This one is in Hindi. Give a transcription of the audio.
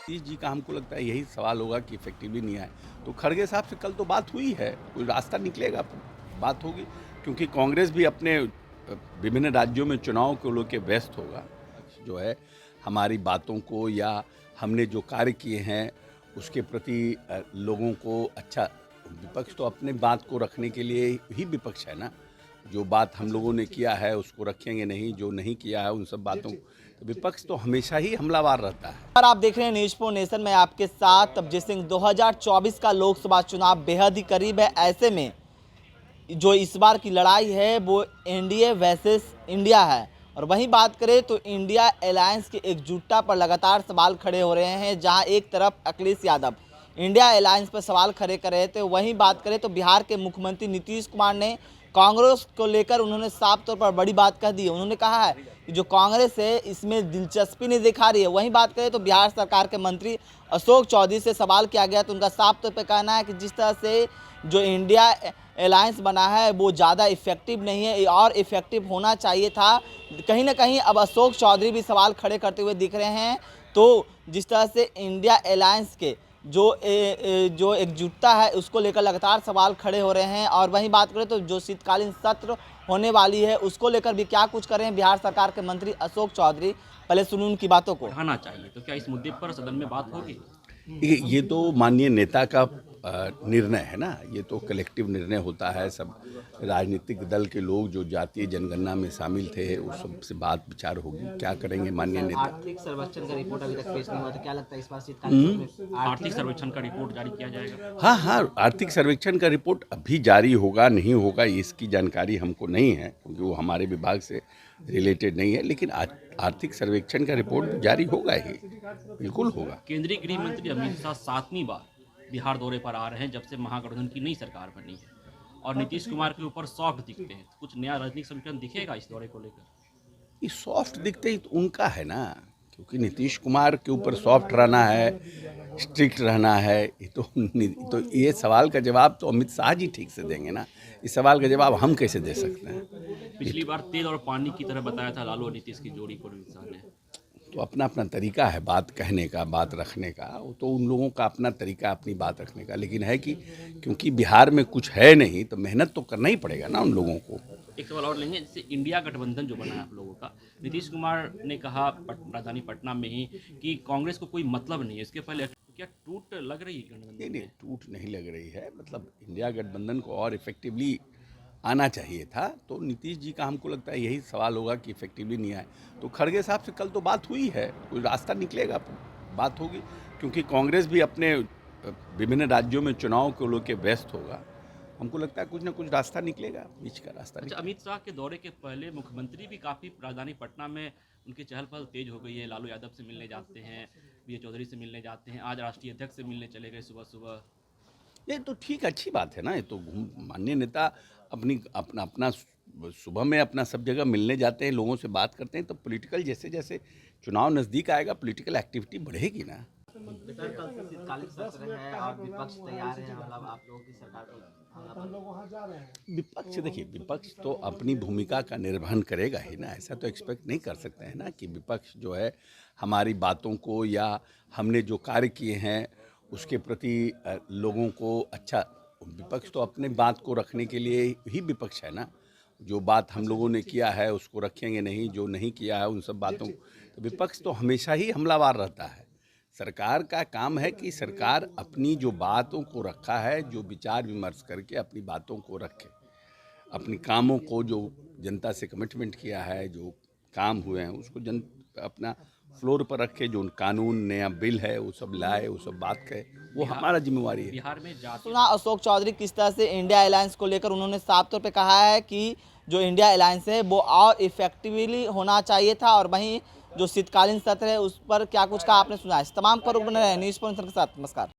नीतीश जी का हमको लगता है यही सवाल होगा कि इफेक्टिवली नहीं आए। तो खड़गे साहब से कल तो बात हुई है, कोई रास्ता निकलेगा, बात होगी, क्योंकि कांग्रेस भी अपने विभिन्न राज्यों में चुनाव को लेकर व्यस्त होगा। जो है हमारी बातों को या हमने जो कार्य किए हैं उसके प्रति लोगों को अच्छा, विपक्ष तो अपने बात को रखने के लिए ही विपक्ष है ना। जो बात हम लोगों ने किया है उसको रखेंगे नहीं, जो नहीं किया है उन सब बातों, तो विपक्ष तो हमेशा ही हमलावर रहता है। और आप देख रहे हैं न्यूज़ फॉर नेशन में आपके साथ तबजीर सिंह। 2024 का लोकसभा चुनाव बेहद ही करीब है। ऐसे में जो इस बार की लड़ाई है वो एनडीए वर्सेस इंडिया है। और वहीं बात करें तो इंडिया अलायंस की एकजुटता पर लगातार सवाल खड़े हो रहे हैं। जहां एक तरफ अखिलेश यादव इंडिया अलायंस पर सवाल खड़े कर रहे थे, वहीं बात करें तो बिहार के मुख्यमंत्री नीतीश कुमार ने कांग्रेस को लेकर उन्होंने साफ तौर पर बड़ी बात कह दी है। उन्होंने कहा है कि जो कांग्रेस है इसमें दिलचस्पी नहीं दिखा रही है। वहीं बात करें तो बिहार सरकार के मंत्री अशोक चौधरी से सवाल किया गया तो उनका साफ तौर पर कहना है कि जिस तरह से जो इंडिया अलायंस बना है वो ज़्यादा इफेक्टिव नहीं है और इफेक्टिव होना चाहिए था। कहीं ना कहीं अब अशोक चौधरी भी सवाल खड़े करते हुए दिख रहे हैं। तो जिस तरह से इंडिया अलायंस के जो एकजुटता है उसको लेकर लगातार सवाल खड़े हो रहे हैं। और वहीं बात करें तो जो शीतकालीन सत्र होने वाली है उसको लेकर भी क्या कुछ कर रहे हैं बिहार सरकार के मंत्री अशोक चौधरी। पहले सुनूं उनकी बातों को। बढ़ाना चाहिए, तो क्या इस मुद्दे पर सदन में बात होगी? ये तो माननीय नेता का निर्णय है ना, ये तो कलेक्टिव निर्णय होता है। सब राजनीतिक दल के लोग जो जातीय जनगणना में शामिल थे उस सब से बात विचार होगी, क्या करेंगे माननीय नेता। आर्थिक सर्वेक्षण का रिपोर्ट अभी तक पेश नहीं हुआ था, क्या लगता है इस बार शीतकालीन में आर्थिक सर्वेक्षण का रिपोर्ट जारी किया जाएगा? हाँ, आर्थिक सर्वेक्षण का रिपोर्ट अभी जारी होगा नहीं होगा इसकी जानकारी हमको नहीं है, क्योंकि वो हमारे विभाग से रिलेटेड नहीं है। लेकिन आर्थिक सर्वेक्षण का रिपोर्ट जारी होगा ही, बिल्कुल होगा। केंद्रीय गृह मंत्री अमित शाह 7वीं बार बिहार दौरे पर आ रहे हैं जब से महागठबंधन की नई सरकार बनी है, और नीतीश कुमार के ऊपर सॉफ्ट दिखते हैं। कुछ नया राजनीतिक समीकरण दिखेगा इस दौरे को लेकर? ये सॉफ्ट दिखते ही तो उनका है ना, क्योंकि नीतीश कुमार के ऊपर सॉफ्ट रहना है, स्ट्रिक्ट रहना है। तो ये सवाल का जवाब तो अमित शाह जी ठीक से देंगे ना, इस सवाल का जवाब हम कैसे दे सकते हैं। पिछली बार तेल और पानी की तरह बताया था लालू और नीतीश की जोड़ी को अमित शाह ने। तो अपना अपना तरीका है बात कहने का, बात रखने का, वो तो उन लोगों का अपना तरीका, अपनी बात रखने का। लेकिन है कि क्योंकि बिहार में कुछ है नहीं तो मेहनत तो करना ही पड़ेगा ना उन लोगों को। एक सवाल और लेंगे, जैसे इंडिया गठबंधन जो बना है आप लोगों का, नीतीश कुमार ने कहा राजधानी पटना में ही कि कांग्रेस को कोई मतलब नहीं है। इसके पहले क्या टूट लग रही है गठबंधन? नहीं, टूट नहीं लग रही है। मतलब इंडिया गठबंधन को और इफेक्टिवली आना चाहिए था। तो नीतीश जी का हमको लगता है यही सवाल होगा कि इफेक्टिवली नहीं आए। तो खड़गे साहब से कल तो बात हुई है, कोई रास्ता निकलेगा, बात होगी, क्योंकि कांग्रेस भी अपने विभिन्न राज्यों में चुनाव को लेकर व्यस्त होगा। हमको लगता है कुछ ना कुछ रास्ता निकलेगा, बीच का रास्ता। अच्छा, अमित शाह के दौरे के पहले मुख्यमंत्री भी काफ़ी राजधानी पटना में उनकी चहल पहल तेज हो गई है। लालू यादव से मिलने जाते हैं, विजय चौधरी से मिलने जाते हैं, आज राष्ट्रीय अध्यक्ष से मिलने चले गए सुबह सुबह। ये तो ठीक, अच्छी बात है ना। ये तो माननीय नेता अपना सुबह में अपना सब जगह मिलने जाते हैं, लोगों से बात करते हैं। तो पॉलिटिकल जैसे जैसे चुनाव नज़दीक आएगा पॉलिटिकल एक्टिविटी बढ़ेगी ना। शीतकालीन सत्र है और विपक्ष तैयार है, मतलब आप लोगों की सरकार को विपक्ष, देखिए विपक्ष तो अपनी भूमिका का निर्वहन करेगा ही ना। ऐसा तो एक्सपेक्ट नहीं कर सकते हैं ना कि विपक्ष जो है हमारी बातों को या हमने जो कार्य किए हैं उसके प्रति लोगों को अच्छा, विपक्ष तो अपने बात को रखने के लिए ही विपक्ष है ना। जो बात हम लोगों ने किया है उसको रखेंगे नहीं, जो नहीं किया है उन सब बातों, तो विपक्ष तो हमेशा ही हमलावर रहता है। सरकार का काम है कि सरकार अपनी जो बातों को रखा है, जो विचार विमर्श करके अपनी बातों को रखे, अपनी कामों को जो जनता से कमिटमेंट किया है, जो काम हुए हैं उसको अपना फ्लोर पर रखे। जो कानून नया बिल है वो सब लाए, वो सब बात कहे, वो हमारा जिम्मेवारी है। बिहार में सुना अशोक चौधरी किस तरह से इंडिया अलायंस को लेकर उन्होंने साफ तौर पे कहा है कि जो इंडिया अलायंस है वो और इफेक्टिवली होना चाहिए था। और वहीं जो शीतकालीन सत्र है उस पर क्या कुछ कहा आपने सुना है। तमाम पर बने रहे न्यूज़ पॉइंट के साथ। नमस्कार।